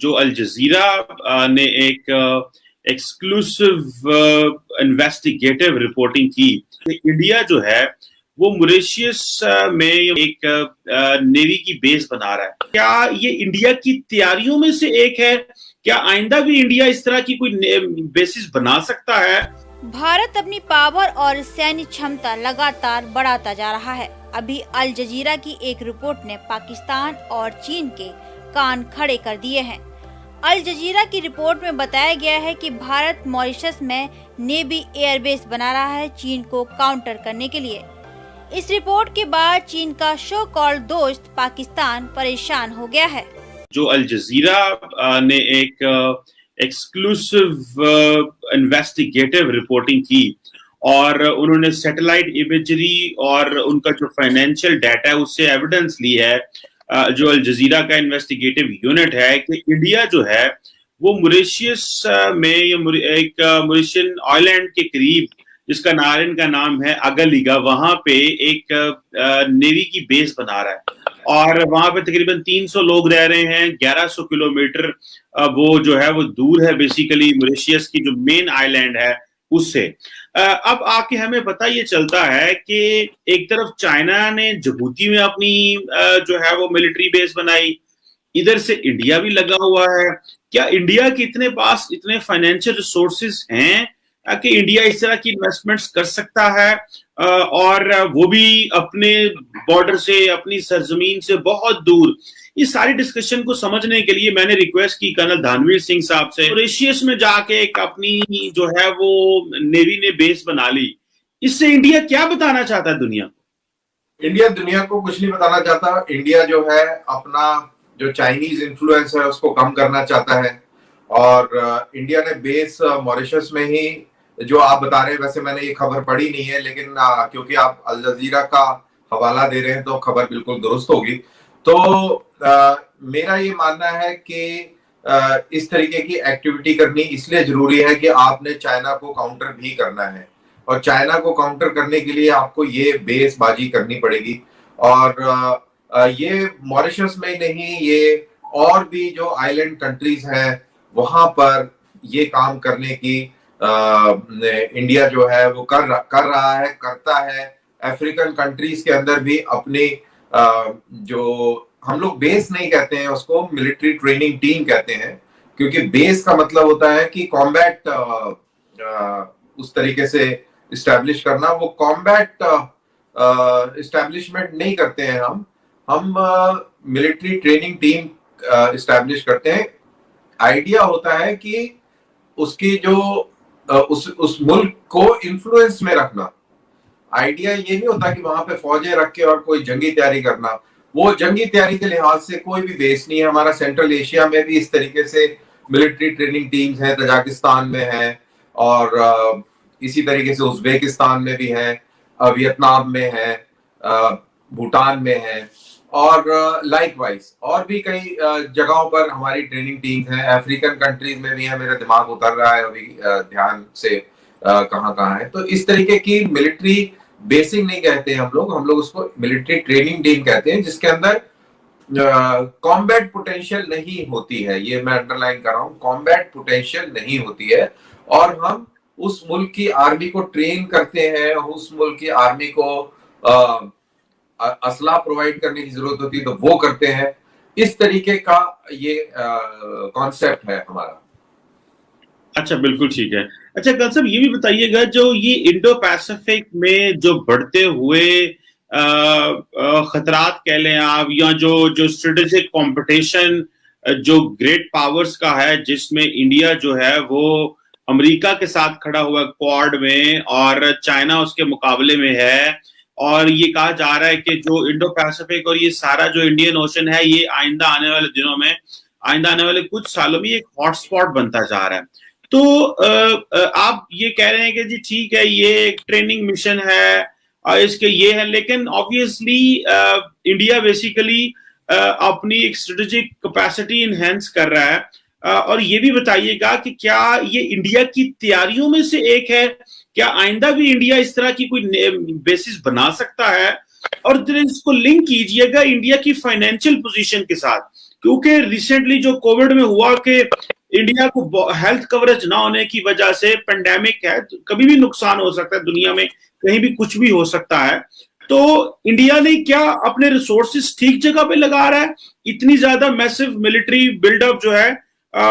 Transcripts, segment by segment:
जो अल जजीरा ने एक एक्सक्लूसिव इन्वेस्टिगेटिव रिपोर्टिंग की कि इंडिया जो है वो मॉरिशस में एक नेवी की बेस बना रहा है। क्या ये इंडिया की तैयारियों में से एक है? क्या आइंदा भी इंडिया इस तरह की कोई बेसिस बना सकता है? भारत अपनी पावर और सैन्य क्षमता लगातार बढ़ाता जा रहा है। अभी अल जजीरा की एक रिपोर्ट ने पाकिस्तान और चीन के कान खड़े कर दिए हैं। अल जजीरा की रिपोर्ट में बताया गया है कि भारत मॉरिशस में नेवी एयरबेस बना रहा है चीन को काउंटर करने के लिए। इस रिपोर्ट के बाद चीन का शो कॉल्ड दोस्त पाकिस्तान परेशान हो गया है। जो अल जजीरा ने एक एक्सक्लूसिव इन्वेस्टिगेटिव रिपोर्टिंग की और उन्होंने सैटेलाइट इमेजरी और उनका जो फाइनेंशियल डाटा है उससे एविडेंस ली है, जो अल जजीरा का इन्वेस्टिगेटिव यूनिट है, कि इंडिया जो है वो मॉरिशस में एक मॉरिशियन आइलैंड के करीब, जिसका नारिन का नाम है अगलिगा, वहां पे एक नेवी की बेस बना रहा है और वहां पे तकरीबन 300 लोग रह रहे हैं। 1100 किलोमीटर वो जो है वो दूर है बेसिकली मॉरिशस की जो मेन आइलैंड है उससे। अब आके हमें पता ये चलता है कि एक तरफ चाइना ने जिबूती में अपनी जो है वो मिलिट्री बेस बनाई, इधर से इंडिया भी लगा हुआ है। क्या इंडिया के इतने पास इतने फाइनेंशियल रिसोर्सेज हैं कि इंडिया इस तरह की इन्वेस्टमेंट्स कर सकता है, और वो भी अपने बॉर्डर से, अपनी सरजमीन से बहुत दूर? इस सारी डिस्कशन को समझने के लिए मैंने रिक्वेस्ट की कर्नल धानवीर सिंह साहब से। मॉरिशस में जाके एक अपनी जो है वो नेवी ने बेस बना ली, इससे इंडिया क्या बताना चाहता है दुनिया को? इंडिया दुनिया को कुछ नहीं बताना चाहता। इंडिया जो है अपना जो चाइनीज इन्फ्लुएंस है उसको कम करना चाहता है और इंडिया ने बेस मॉरिशस में ही, जो आप बता रहे हैं, वैसे मैंने ये खबर पढ़ी नहीं है, लेकिन क्योंकि आप अल जजीरा का हवाला दे रहे हैं तो खबर बिल्कुल दुरुस्त होगी। तो मेरा ये मानना है कि इस तरीके की एक्टिविटी करनी इसलिए जरूरी है कि आपने चाइना को काउंटर भी करना है और चाइना को काउंटर करने के लिए आपको ये बेसबाजी करनी पड़ेगी। और ये मॉरिशस में नहीं, ये और भी जो आइलैंड कंट्रीज हैं वहां पर ये काम करने की इंडिया जो है वो कर रहा है, करता है। अफ्रीकन कंट्रीज के अंदर भी अपनी जो हम लोग बेस नहीं कहते हैं, उसको मिलिट्री ट्रेनिंग टीम कहते हैं, क्योंकि बेस का मतलब होता है कि कॉम्बैट उस तरीके से इस्टेब्लिश करना। वो कॉम्बैट इस्टेब्लिशमेंट नहीं करते हैं हम मिलिट्री ट्रेनिंग टीम इस्टेब्लिश करते हैं। आइडिया होता है कि उसकी जो उस मुल्क को इन्फ्लुएंस में रखना। आइडिया ये नहीं होता कि वहां पे फौजें रख के और कोई जंगी तैयारी करना। वो जंगी तैयारी के लिहाज से कोई भी बेस नहीं है। हमारा सेंट्रल एशिया में भी इस तरीके से मिलिट्री ट्रेनिंग टीम्स हैं, तजाकिस्तान में है और इसी तरीके से उज्बेकिस्तान में भी है, वियतनाम में है, भूटान में है और लाइकवाइज और भी कई जगहों पर हमारी ट्रेनिंग टीम्स हैं। अफ्रीकन कंट्रीज में भी है, मेरा दिमाग उतर रहा है अभी ध्यान से कहाँ कहाँ है। तो इस तरीके की मिलिट्री बेसिंग नहीं कहते हम लोग उसको मिलिट्री ट्रेनिंग टीम कहते हैं, जिसके अंदर कॉम्बैट पोटेंशियल नहीं होती है। ये मैं अंडरलाइन कर रहा हूँ, कॉम्बैट पोटेंशियल नहीं होती है। और हम उस मुल्क की आर्मी को ट्रेन करते हैं, उस मुल्क की आर्मी को असला प्रोवाइड करने की जरूरत होती है तो वो करते हैं। इस तरीके का ये कॉन्सेप्ट है हमारा। अच्छा, बिल्कुल ठीक है। अच्छा कल साहब, ये भी बताइएगा, जो ये इंडो पैसिफिक में जो बढ़ते हुए खतरात कह लें आप, या जो स्ट्रेटेजिक कंपटीशन जो ग्रेट पावर्स का है, जिसमें इंडिया जो है वो अमेरिका के साथ खड़ा हुआ क्वाड में और चाइना उसके मुकाबले में है, और ये कहा जा रहा है कि जो इंडो पैसिफिक और ये सारा जो इंडियन ओशन है, ये आइंदा आने वाले दिनों में, आइंदा आने वाले कुछ सालों में एक हॉटस्पॉट बनता जा रहा है। तो आप ये कह रहे हैं कि जी ठीक है, ये एक ट्रेनिंग मिशन है और इसके ये है, लेकिन ऑब्वियसली इंडिया बेसिकली अपनी एक स्ट्रेटेजिक कैपेसिटी इनहेंस कर रहा है। और ये भी बताइएगा कि क्या ये इंडिया की तैयारियों में से एक है? क्या आइंदा भी इंडिया इस तरह की कोई बेसिस बना सकता है? और इसको लिंक कीजिएगा इंडिया की फाइनेंशियल पोजीशन के साथ क्योंकि रिसेंटली जो कोविड में हुआ कि इंडिया को हेल्थ कवरेज ना होने की वजह से, पेंडेमिक है, तो कभी भी नुकसान हो सकता है, दुनिया में कहीं भी कुछ भी हो सकता है। तो इंडिया ने क्या अपने रिसोर्सेज ठीक जगह पे लगा रहा है? इतनी ज्यादा मैसिव मिलिट्री बिल्डअप जो है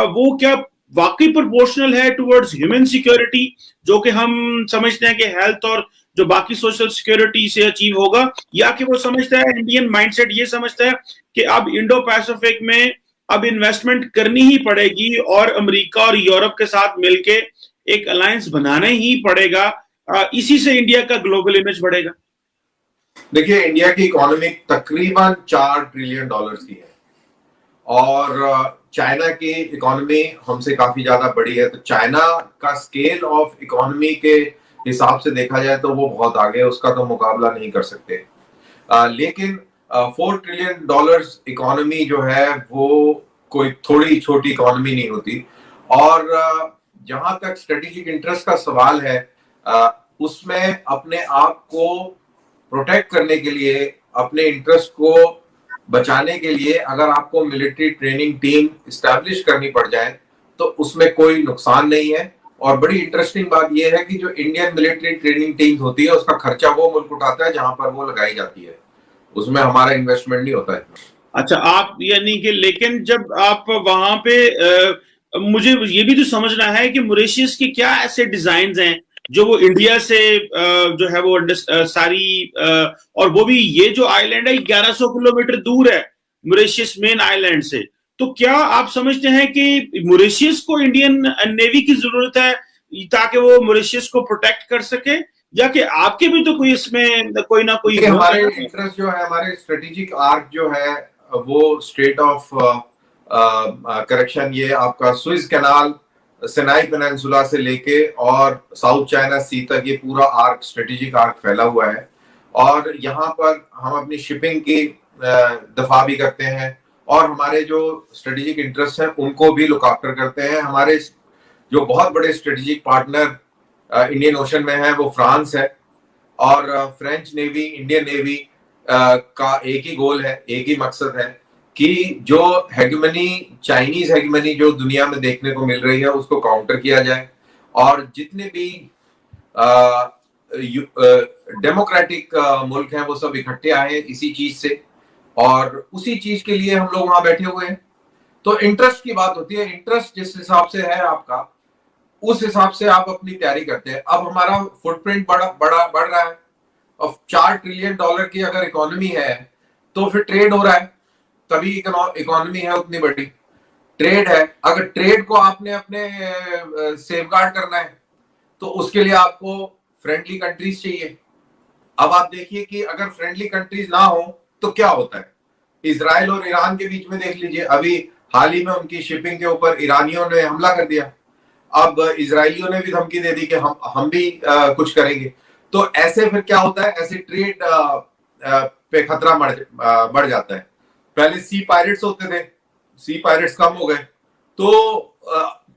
वो क्या वाकई प्रोपोर्शनल है टुवर्ड्स ह्यूमन सिक्योरिटी, जो कि हम समझते हैं कि हेल्थ और जो बाकी सोशल सिक्योरिटी से अचीव होगा, या कि वो समझता है, इंडियन माइंडसेट ये समझता है कि अब इंडो पैसिफिक में अब इन्वेस्टमेंट करनी ही पड़ेगी और अमेरिका और यूरोप के साथ मिलके एक अलायंस बनाना ही पड़ेगा, इसी से इंडिया का ग्लोबल इमेज बढ़ेगा? देखिए, इंडिया की इकोनॉमी तकरीबन $4 ट्रिलियन की है और चाइना की इकोनॉमी हमसे काफी ज्यादा बड़ी है। तो चाइना का स्केल ऑफ इकोनॉमी के हिसाब से देखा जाए तो वो बहुत आगे है, उसका तो मुकाबला नहीं कर सकते। लेकिन $4 ट्रिलियन इकोनॉमी जो है वो कोई थोड़ी छोटी इकोनॉमी नहीं होती। और जहां तक स्ट्रेटेजिक इंटरेस्ट का सवाल है, उसमें अपने आप को प्रोटेक्ट करने के लिए, अपने इंटरेस्ट को बचाने के लिए अगर आपको मिलिट्री ट्रेनिंग टीम इस्टेब्लिश करनी पड़ जाए तो उसमें कोई नुकसान नहीं है। और बड़ी इंटरेस्टिंग बात यह है कि जो इंडियन मिलिट्री ट्रेनिंग टीम होती है उसका खर्चा वो मुल्क उठाता है जहां पर वो लगाई जाती है, उसमें हमारा इन्वेस्टमेंट नहीं होता है। अच्छा, आप यानी कि, लेकिन जब आप वहां पे मुझे ये भी तो समझना है कि मॉरिशस के क्या ऐसे डिजाइन हैं जो वो इंडिया से जो है वो सारी और वो भी ये जो आइलैंड है 1100 किलोमीटर दूर है मॉरिशस मेन आइलैंड से, तो क्या आप समझते हैं कि मॉरिशस को इंडियन नेवी की जरूरत है ताकि वो मॉरिशस को प्रोटेक्ट कर सके, या कि आपके भी तो कोई इसमें कोई ना कोई हमारे इंटरेस्ट जो है, हमारे स्ट्रेटेजिक आर्क जो है वो स्ट्रेट ऑफ करेक्शन, ये आपका स्विस कैनाल, सिनाई पेनिनसुला से लेके और साउथ चाइना सी तक ये पूरा आर्क, स्ट्रेटेजिक आर्क फैला हुआ है। और यहाँ पर हम अपनी शिपिंग की दफा भी करते हैं और हमारे जो स्ट्रेटेजिक इंटरेस्ट हैं उनको भी लुक आफ्टर करते हैं। हमारे जो बहुत बड़े स्ट्रेटेजिक पार्टनर इंडियन ओशन में है वो फ्रांस है, और फ्रेंच नेवी, इंडियन नेवी का एक ही गोल है, एक ही मकसद है कि जो हेगमनी, चाइनीज हेगमनी जो दुनिया में देखने को मिल रही है उसको काउंटर किया जाए, और जितने भी डेमोक्रेटिक मुल्क हैं वो सब इकट्ठे आए इसी चीज से, और उसी चीज के लिए हम लोग वहां बैठे हुए हैं। तो इंटरेस्ट की बात होती है, इंटरेस्ट जिस हिसाब से है आपका उस हिसाब से आप अपनी तैयारी करते हैं। अब हमारा फुटप्रिंट बढ़ रहा है, और $4 ट्रिलियन की अगर इकोनॉमी है तो फिर ट्रेड हो रहा है, तभी इकोनॉमी है उतनी बड़ी, ट्रेड है। अगर ट्रेड को आपने अपने सेफगार्ड करना है तो उसके लिए आपको फ्रेंडली कंट्रीज चाहिए। अब आप देखिए कि अगर फ्रेंडली कंट्रीज ना हो तो क्या होता है। इजराइल और ईरान के बीच में देख लीजिए, अभी हाल ही में उनकी शिपिंग के ऊपर ईरानियों ने हमला कर दिया, अब इजरायलियों ने भी धमकी दे दी कि हम भी कुछ करेंगे। तो ऐसे फिर क्या होता है, ऐसे ट्रेड पे खतरा बढ़ जाता है। पहले सी पायरेट्स होते थे, सी पायरेट्स कम हो गए तो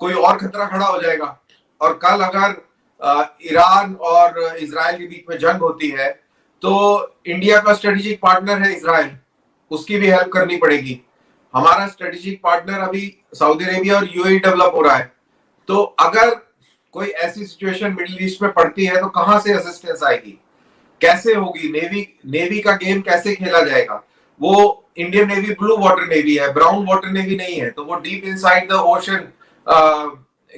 कोई और खतरा खड़ा हो जाएगा। और कल अगर ईरान और इजराइल के बीच में जंग होती है तो इंडिया का स्ट्रेटेजिक पार्टनर है इजराइल, उसकी भी हेल्प करनी पड़ेगी। हमारा स्ट्रेटेजिक पार्टनर अभी सऊदी अरेबिया और यूएई डेवलप हो रहा है, तो अगर कोई ऐसी सिचुएशन मिडिल ईस्ट में पड़ती है तो कहां से असिस्टेंस आएगी, कैसे होगी, नेवी का गेम कैसे खेला जाएगा। वो Indian navy blue water navy है, ब्राउन वाटर नेवी नहीं है, तो वो deep inside the ocean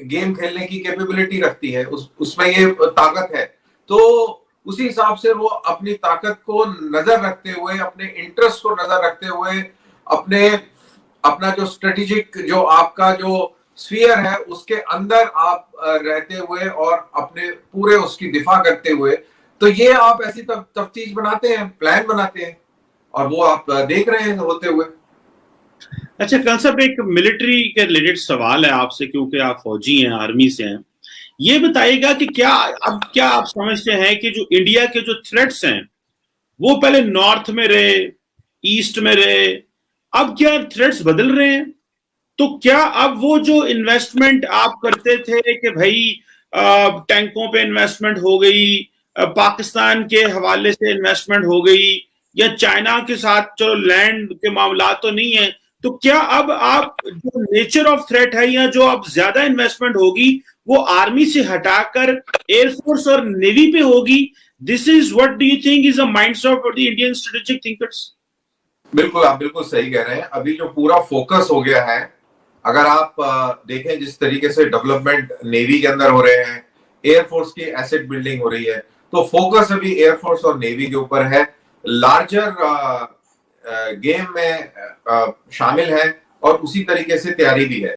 game खेलने की कैपेबिलिटी रखती है, उसमें ये ताकत है। तो उसी हिसाब से वो अपनी ताकत को नजर रखते हुए, अपने इंटरेस्ट को नजर रखते हुए, अपना जो स्ट्रेटेजिक जो आपका जो स्फीयर है उसके अंदर आप रहते हुए और अपने पूरे उसकी दिफा करते हुए, तो ये आप ऐसी तफ्तीश बनाते हैं, प्लान बनाते हैं, और वो आप देख रहे हैं होते हुए। अच्छा, कल साहब एक मिलिट्री के रिलेटेड सवाल है आपसे, क्योंकि आप फौजी हैं, आर्मी से हैं। ये बताइएगा कि क्या आप समझते हैं कि जो इंडिया के जो थ्रेट्स हैं वो पहले नॉर्थ में रहे, ईस्ट में रहे, अब क्या थ्रेट्स बदल रहे हैं? तो क्या अब वो जो इन्वेस्टमेंट आप करते थे कि भाई टैंकों पे इन्वेस्टमेंट हो गई, पाकिस्तान के हवाले से इन्वेस्टमेंट हो गई, या चाइना के साथ चलो लैंड के मामला तो नहीं है, तो क्या अब आप जो नेचर ऑफ थ्रेट है या जो अब ज्यादा इन्वेस्टमेंट होगी वो आर्मी से हटाकर एयरफोर्स और नेवी पे होगी? This is what do you think is a mindset of the Indian strategic thinkers? बिल्कुल, आप बिल्कुल सही कह रहे हैं। अभी जो पूरा फोकस हो गया है, अगर आप देखें जिस तरीके से डेवलपमेंट नेवी के अंदर हो रहे हैं, एयरफोर्स की एसेट बिल्डिंग हो रही है, तो फोकस अभी एयरफोर्स और नेवी के ऊपर है। लार्जर गेम में शामिल है और उसी तरीके से तैयारी भी है।